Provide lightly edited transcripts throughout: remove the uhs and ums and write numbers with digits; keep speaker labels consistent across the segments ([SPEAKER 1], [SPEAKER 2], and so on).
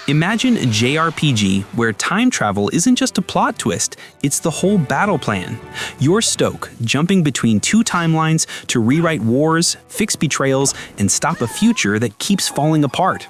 [SPEAKER 1] Imagine a JRPG where time travel isn't just a plot twist, it's the whole battle plan. You're Stoke, jumping between two timelines to rewrite wars, fix betrayals, and stop a future that keeps falling apart.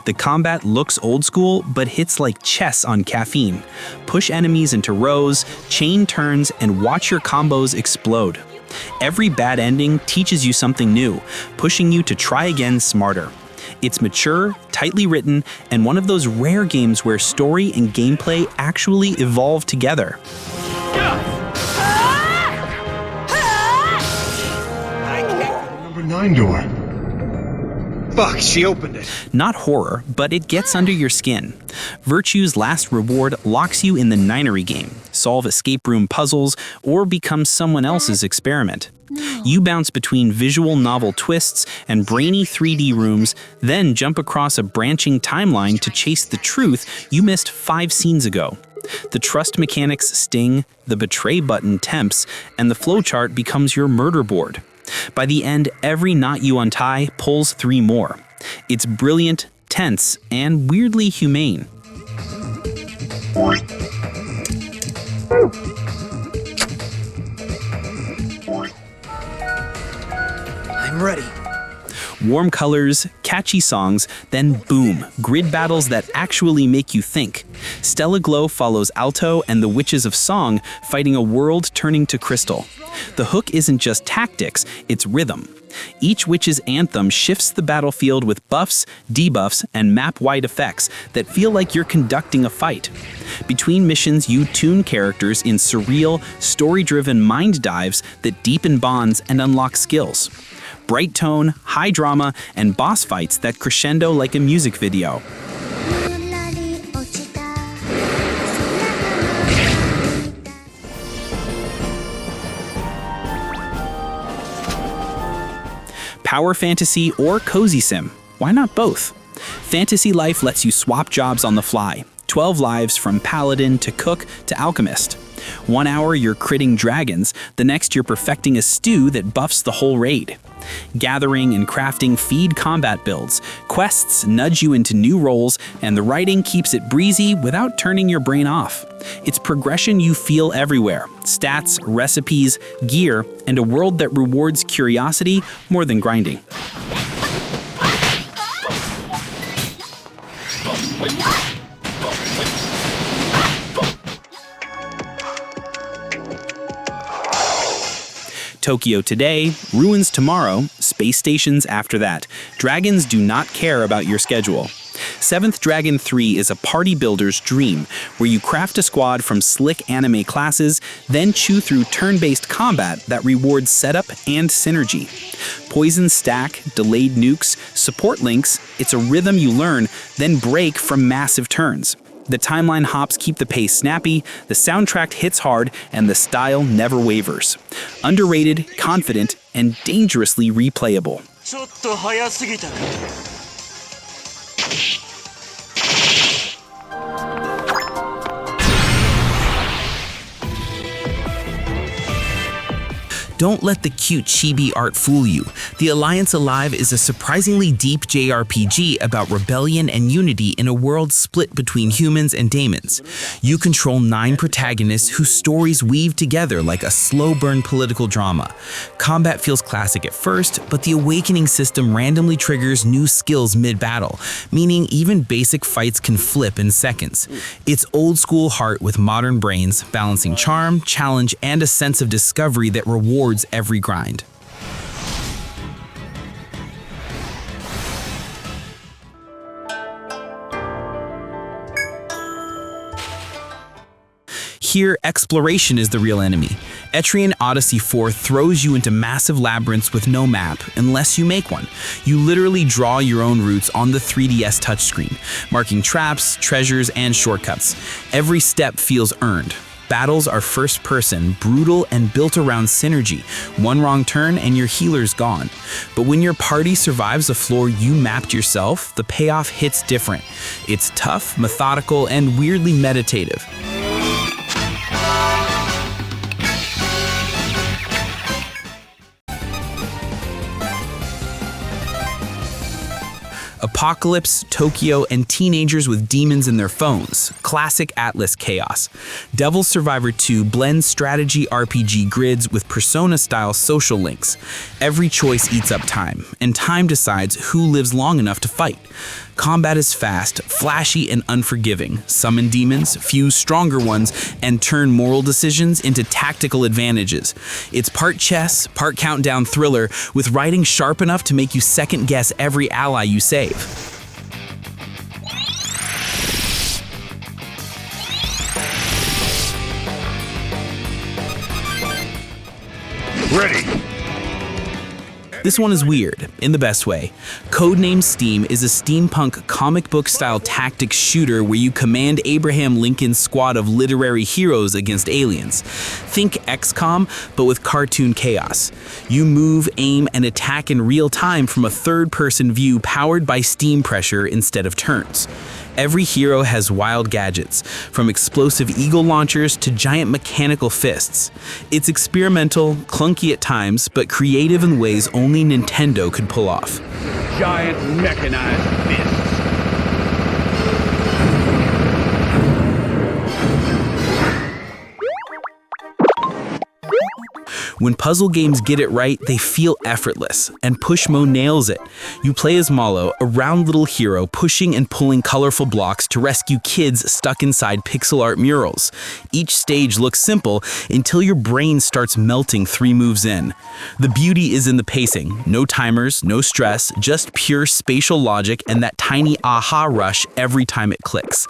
[SPEAKER 1] The combat looks old school, but hits like chess on caffeine. Push enemies into rows, chain turns, and watch your combos explode. Every bad ending teaches you something new, pushing you to try again smarter. It's mature, tightly written, and one of those rare games where story and gameplay actually evolve together.
[SPEAKER 2] Number 9 door. Fuck, she opened it.
[SPEAKER 1] Not horror, but it gets under your skin. Virtue's last reward locks you in the ninery game. Solve escape room puzzles, or become someone else's experiment. You bounce between visual novel twists and brainy 3D rooms, then jump across a branching timeline to chase the truth you missed 5 scenes ago. The trust mechanics sting, the betray button tempts, and the flowchart becomes your murder board. By the end, every knot you untie pulls 3 more. It's brilliant, tense, and weirdly humane.
[SPEAKER 3] I'm ready.
[SPEAKER 1] Warm colors, catchy songs, then boom, grid battles that actually make you think. Stella Glow follows Alto and the Witches of Song fighting a world turning to crystal. The hook isn't just tactics, it's rhythm. Each witch's anthem shifts the battlefield with buffs, debuffs, and map-wide effects that feel like you're conducting a fight. Between missions, you tune characters in surreal, story-driven mind dives that deepen bonds and unlock skills. Bright tone, high drama, and boss fights that crescendo like a music video. Power fantasy or cozy sim? Why not both? Fantasy Life lets you swap jobs on the fly. 12 lives from paladin to cook to alchemist. 1 hour you're critting dragons, the next you're perfecting a stew that buffs the whole raid. Gathering and crafting feed combat builds, quests nudge you into new roles, and the writing keeps it breezy without turning your brain off. It's progression you feel everywhere, stats, recipes, gear, and a world that rewards curiosity more than grinding. Tokyo today, ruins tomorrow, space stations after that. Dragons do not care about your schedule. Seventh Dragon 3 is a party builder's dream, where you craft a squad from slick anime classes, then chew through turn-based combat that rewards setup and synergy. Poison stack, delayed nukes, support links, it's a rhythm you learn, then break from massive turns. The timeline hops keep the pace snappy, the soundtrack hits hard, and the style never wavers. Underrated, confident, and dangerously replayable. Don't let the cute chibi art fool you. The Alliance Alive is a surprisingly deep JRPG about rebellion and unity in a world split between humans and daemons. You control 9 protagonists whose stories weave together like a slow-burn political drama. Combat feels classic at first, but the awakening system randomly triggers new skills mid-battle, meaning even basic fights can flip in seconds. It's old-school heart with modern brains, balancing charm, challenge, and a sense of discovery that rewards every grind. Here, exploration is the real enemy. Etrian Odyssey IV throws you into massive labyrinths with no map, unless you make one. You literally draw your own routes on the 3DS touchscreen, marking traps, treasures, and shortcuts. Every step feels earned. Battles are first person, brutal, and built around synergy. One wrong turn and your healer's gone. But when your party survives a floor you mapped yourself, the payoff hits different. It's tough, methodical, and weirdly meditative. Apocalypse, Tokyo, and teenagers with demons in their phones. Classic Atlas chaos. Devil Survivor 2 blends strategy RPG grids with Persona-style social links. Every choice eats up time, and time decides who lives long enough to fight. Combat is fast, flashy, and unforgiving. Summon demons, fuse stronger ones, and turn moral decisions into tactical advantages. It's part chess, part countdown thriller, with writing sharp enough to make you second-guess every ally you save.
[SPEAKER 2] Ready.
[SPEAKER 1] This one is weird, in the best way. Codename S.T.E.A.M is a steampunk comic book-style tactics shooter where you command Abraham Lincoln's squad of literary heroes against aliens. Think XCOM, but with cartoon chaos. You move, aim, and attack in real time from a third-person view powered by steam pressure instead of turns. Every hero has wild gadgets, from explosive eagle launchers to giant mechanical fists. It's experimental, clunky at times, but creative in ways only Nintendo could pull off.
[SPEAKER 2] Giant mechanized fists.
[SPEAKER 1] When puzzle games get it right, they feel effortless, and Pushmo nails it. You play as Malo, a round little hero pushing and pulling colorful blocks to rescue kids stuck inside pixel art murals. Each stage looks simple until your brain starts melting 3 moves in. The beauty is in the pacing. No timers, no stress, just pure spatial logic and that tiny aha rush every time it clicks.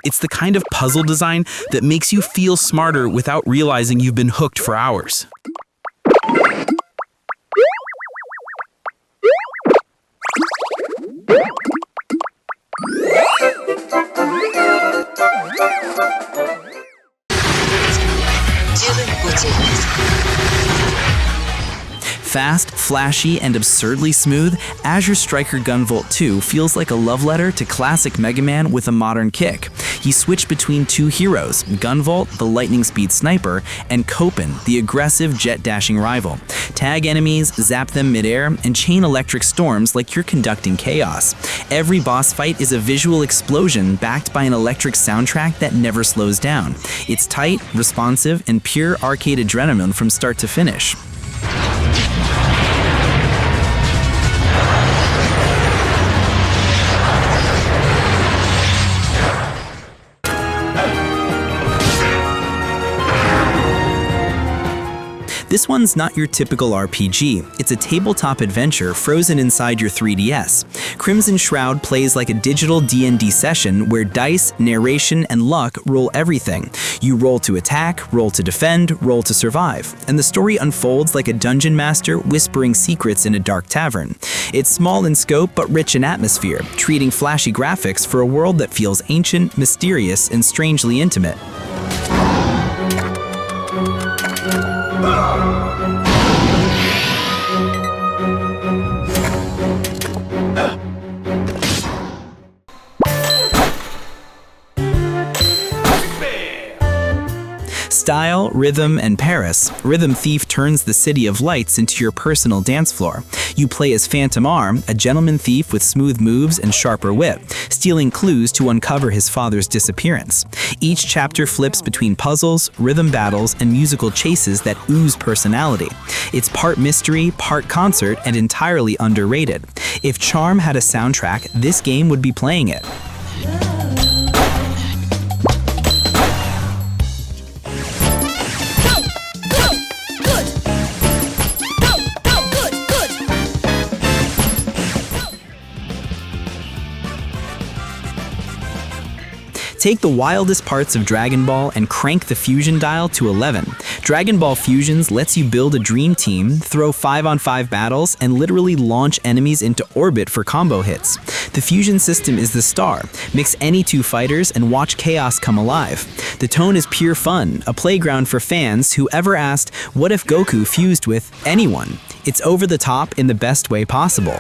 [SPEAKER 1] It's the kind of puzzle design that makes you feel smarter without realizing you've been hooked for hours. Fast, flashy, and absurdly smooth, Azure Striker Gunvolt 2 feels like a love letter to classic Mega Man with a modern kick. You switch between 2 heroes, Gunvolt, the lightning-speed sniper, and Copen, the aggressive jet-dashing rival. Tag enemies, zap them midair, and chain electric storms like you're conducting chaos. Every boss fight is a visual explosion backed by an electric soundtrack that never slows down. It's tight, responsive, and pure arcade adrenaline from start to finish. This one's not your typical RPG. It's a tabletop adventure frozen inside your 3DS. Crimson Shroud plays like a digital D&D session where dice, narration, and luck rule everything. You roll to attack, roll to defend, roll to survive, and the story unfolds like a dungeon master whispering secrets in a dark tavern. It's small in scope but rich in atmosphere, treating flashy graphics for a world that feels ancient, mysterious, and strangely intimate. Style, rhythm, and Paris, Rhythm Thief turns the City of Lights into your personal dance floor. You play as Phantom Arm, a gentleman thief with smooth moves and sharper wit, stealing clues to uncover his father's disappearance. Each chapter flips between puzzles, rhythm battles, and musical chases that ooze personality. It's part mystery, part concert, and entirely underrated. If Charm had a soundtrack, this game would be playing it. Take the wildest parts of Dragon Ball and crank the fusion dial to 11. Dragon Ball Fusions lets you build a dream team, throw 5-on-5 battles, and literally launch enemies into orbit for combo hits. The fusion system is the star. Mix any 2 fighters and watch chaos come alive. The tone is pure fun, a playground for fans who ever asked, what if Goku fused with anyone? It's over the top in the best way possible.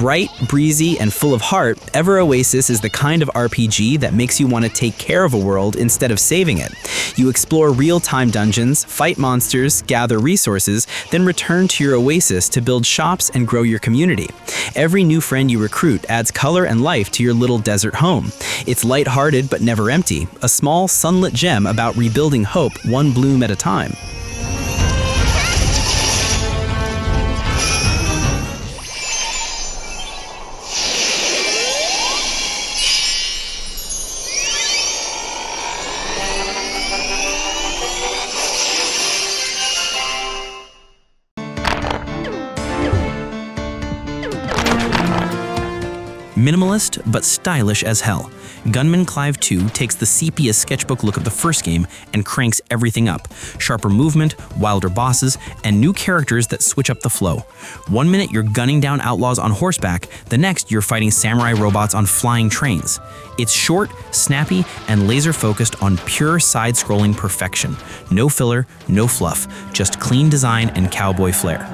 [SPEAKER 1] Bright, breezy, and full of heart, Ever Oasis is the kind of RPG that makes you want to take care of a world instead of saving it. You explore real-time dungeons, fight monsters, gather resources, then return to your oasis to build shops and grow your community. Every new friend you recruit adds color and life to your little desert home. It's lighthearted but never empty, a small sunlit gem about rebuilding hope one bloom at a time. Minimalist, but stylish as hell, Gunman Clive 2 takes the sepia sketchbook look of the first game and cranks everything up. Sharper movement, wilder bosses, and new characters that switch up the flow. One minute you're gunning down outlaws on horseback, the next you're fighting samurai robots on flying trains. It's short, snappy, and laser-focused on pure side-scrolling perfection. No filler, no fluff, just clean design and cowboy flair.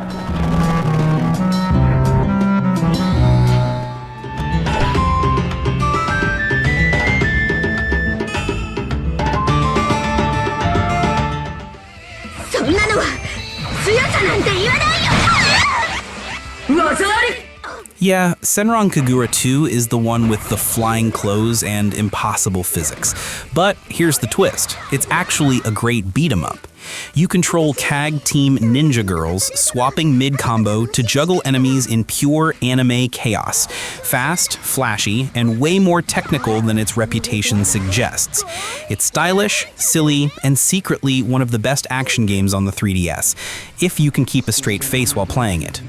[SPEAKER 1] Yeah, Senran Kagura 2 is the one with the flying clothes and impossible physics. But here's the twist. It's actually a great beat-em-up. You control CAG Team Ninja Girls, swapping mid-combo to juggle enemies in pure anime chaos. Fast, flashy, and way more technical than its reputation suggests. It's stylish, silly, and secretly one of the best action games on the 3DS, if you can keep a straight face while playing it.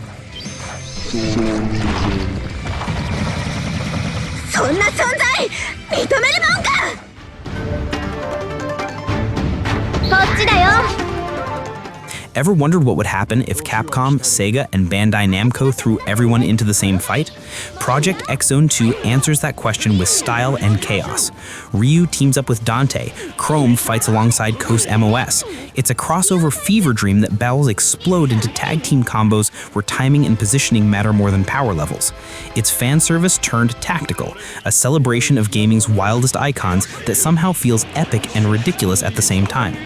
[SPEAKER 1] Ever wondered what would happen if Capcom, Sega, and Bandai Namco threw everyone into the same fight? Project X Zone 2 answers that question with style and chaos. Ryu teams up with Dante, Chrome fights alongside Coast MOS. It's a crossover fever dream that battles explode into tag team combos where timing and positioning matter more than power levels. It's fan service turned tactical, a celebration of gaming's wildest icons that somehow feels epic and ridiculous at the same time.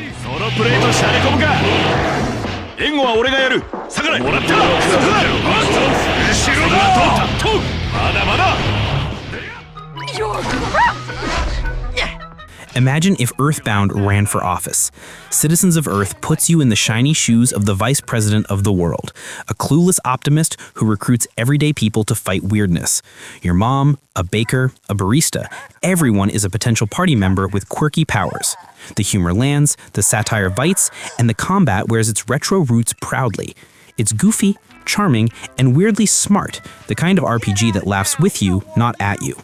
[SPEAKER 1] Imagine if Earthbound ran for office. Citizens of Earth puts you in the shiny shoes of the vice president of the world, a clueless optimist who recruits everyday people to fight weirdness. Your mom, a baker, a barista, everyone is a potential party member with quirky powers. The humor lands, the satire bites, and the combat wears its retro roots proudly. It's goofy, charming, and weirdly smart, the kind of RPG that laughs with you, not at you.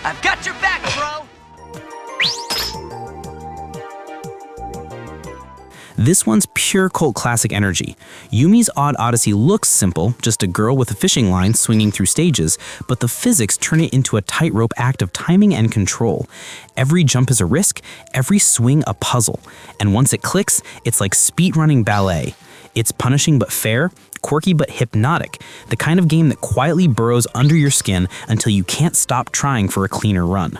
[SPEAKER 3] I've got your back, bro!
[SPEAKER 1] This one's pure cult classic energy. Yumi's Odd Odyssey looks simple, just a girl with a fishing line swinging through stages, but the physics turn it into a tightrope act of timing and control. Every jump is a risk, every swing a puzzle, and once it clicks, it's like speedrunning ballet. It's punishing but fair, quirky but hypnotic, the kind of game that quietly burrows under your skin until you can't stop trying for a cleaner run.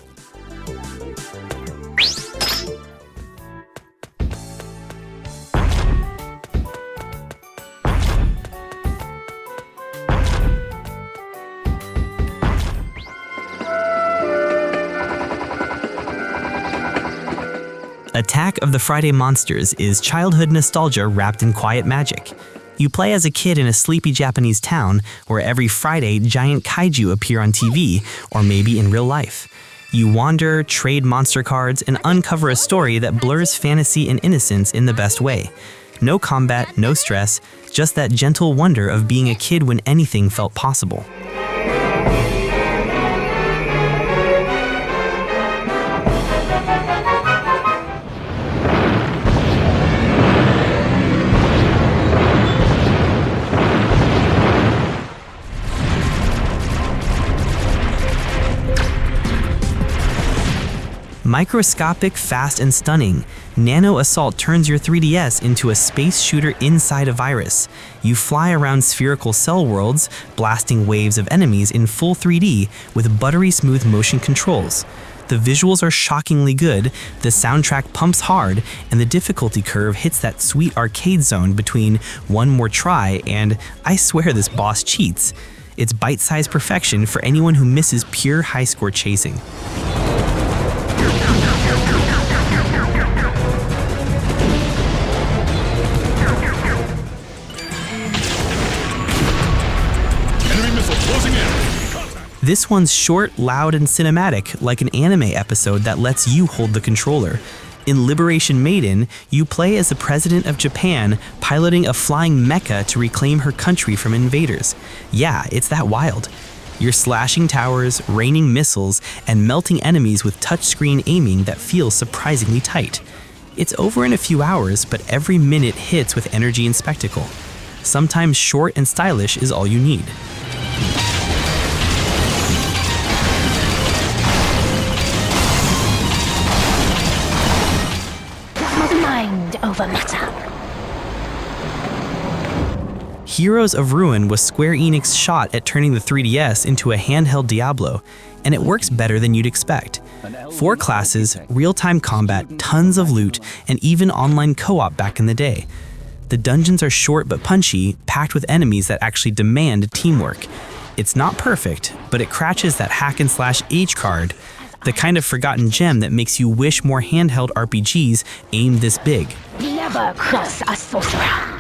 [SPEAKER 1] Attack of the Friday Monsters is childhood nostalgia wrapped in quiet magic. You play as a kid in a sleepy Japanese town where every Friday giant kaiju appear on TV or maybe in real life. You wander, trade monster cards, and uncover a story that blurs fantasy and innocence in the best way. No combat, no stress, just that gentle wonder of being a kid when anything felt possible.
[SPEAKER 4] Microscopic, fast, and stunning, Nano Assault turns your 3DS into a space shooter inside a virus. You fly around spherical cell worlds, blasting waves of enemies in full 3D with buttery smooth motion controls. The visuals are shockingly good, the soundtrack pumps hard, and the difficulty curve hits that sweet arcade zone between one more try and I swear this boss cheats. It's bite-sized perfection for anyone who misses pure high-score chasing. This one's short, loud, and cinematic, like an anime episode that lets you hold the controller. In Liberation Maiden, you play as the president of Japan, piloting a flying mecha to reclaim her country from invaders. Yeah, it's that wild. You're slashing towers, raining missiles, and melting enemies with touchscreen aiming that feels surprisingly tight. It's over in a few hours, but every minute hits with energy and spectacle. Sometimes short and stylish is all you need.
[SPEAKER 5] Mind over matter.
[SPEAKER 4] Heroes of Ruin was Square Enix's shot at turning the 3DS into a handheld Diablo, and it works better than you'd expect. 4 classes, real-time combat, tons of loot, and even online co-op back in the day. The dungeons are short but punchy, packed with enemies that actually demand teamwork. It's not perfect, but it scratches that hack-and-slash age card, the kind of forgotten gem that makes you wish more handheld RPGs aimed this big.
[SPEAKER 5] Never cross a sorcerer.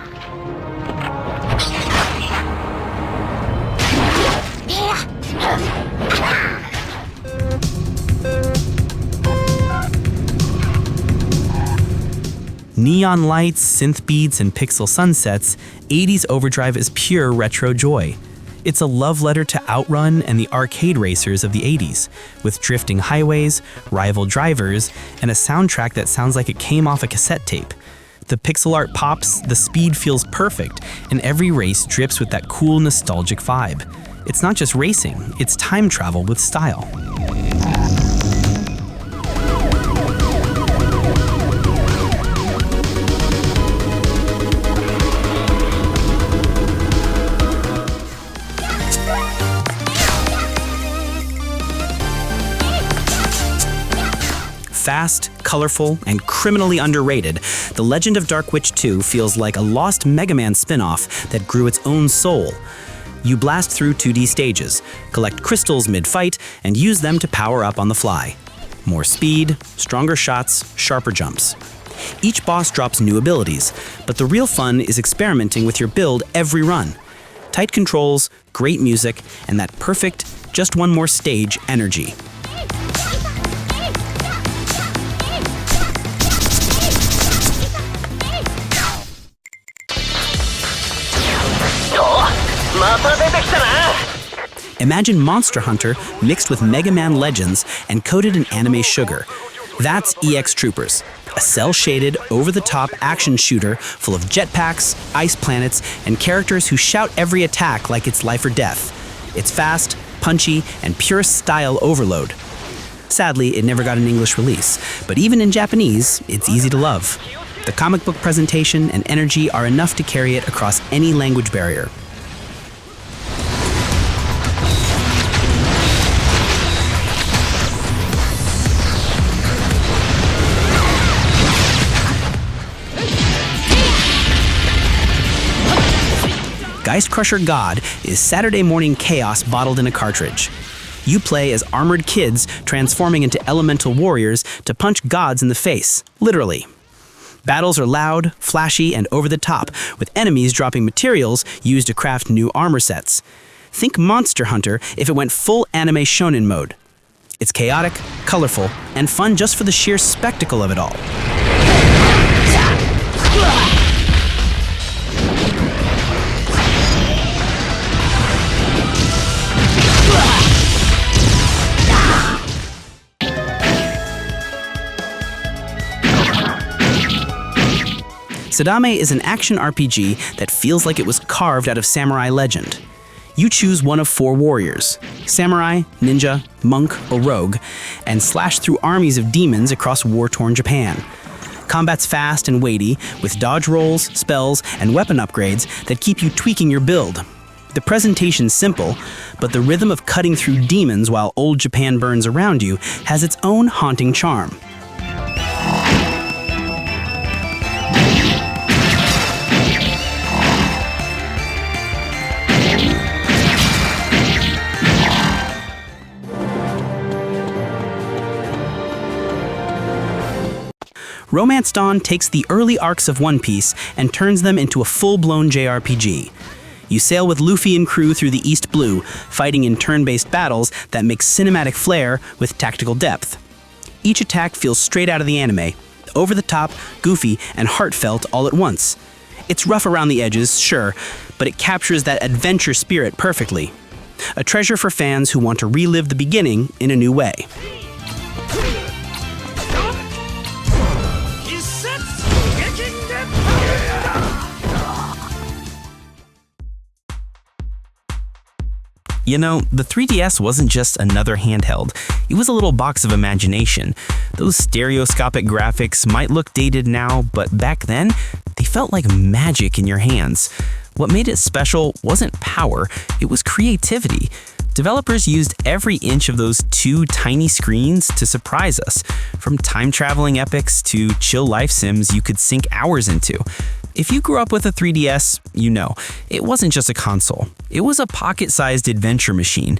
[SPEAKER 4] Neon lights, synth beats, and pixel sunsets, 80s Overdrive is pure retro joy. It's a love letter to Outrun and the arcade racers of the 80s, with drifting highways, rival drivers, and a soundtrack that sounds like it came off a cassette tape. The pixel art pops, the speed feels perfect, and every race drips with that cool nostalgic vibe. It's not just racing, it's time travel with style. Fast, colorful, and criminally underrated, The Legend of Dark Witch 2 feels like a lost Mega Man spin-off that grew its own soul. You blast through 2D stages, collect crystals mid-fight, and use them to power up on the fly. More speed, stronger shots, sharper jumps. Each boss drops new abilities, but the real fun is experimenting with your build every run. Tight controls, great music, and that perfect, just one more stage energy. Imagine Monster Hunter mixed with Mega Man Legends and coated in anime sugar. That's EX Troopers, a cel-shaded, over-the-top action shooter full of jetpacks, ice planets, and characters who shout every attack like it's life or death. It's fast, punchy, and pure style overload. Sadly, it never got an English release, but even in Japanese, it's easy to love. The comic book presentation and energy are enough to carry it across any language barrier. Gaist Crusher God is Saturday morning chaos bottled in a cartridge. You play as armored kids transforming into elemental warriors to punch gods in the face, literally. Battles are loud, flashy, and over the top, with enemies dropping materials used to craft new armor sets. Think Monster Hunter if it went full anime shonen mode. It's chaotic, colorful, and fun just for the sheer spectacle of it all. Sadame is an action RPG that feels like it was carved out of samurai legend.
[SPEAKER 1] You choose one of 4 warriors, samurai, ninja, monk, or rogue, and slash through armies of demons across war-torn Japan. Combat's fast and weighty, with dodge rolls, spells, and weapon upgrades that keep you tweaking your build. The presentation's simple, but the rhythm of cutting through demons while old Japan burns around you has its own haunting charm. Romance Dawn takes the early arcs of One Piece and turns them into a full-blown JRPG. You sail with Luffy and crew through the East Blue, fighting in turn-based battles that mix cinematic flair with tactical depth. Each attack feels straight out of the anime, over the top, goofy, and heartfelt all at once. It's rough around the edges, sure, but it captures that adventure spirit perfectly. A treasure for fans who want to relive the beginning in a new way.
[SPEAKER 4] You know, the 3DS wasn't just another handheld. It was a little box of imagination. Those stereoscopic graphics might look dated now, but back then, they felt like magic in your hands. What made it special wasn't power, it was creativity. Developers used every inch of those 2 tiny screens to surprise us, from time-traveling epics to chill life sims you could sink hours into. If you grew up with a 3DS, you know, it wasn't just a console. It was a pocket-sized adventure machine.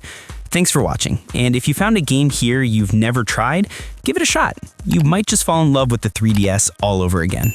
[SPEAKER 4] Thanks for watching, and if you found a game here you've never tried, give it a shot. You might just fall in love with the 3DS all over again.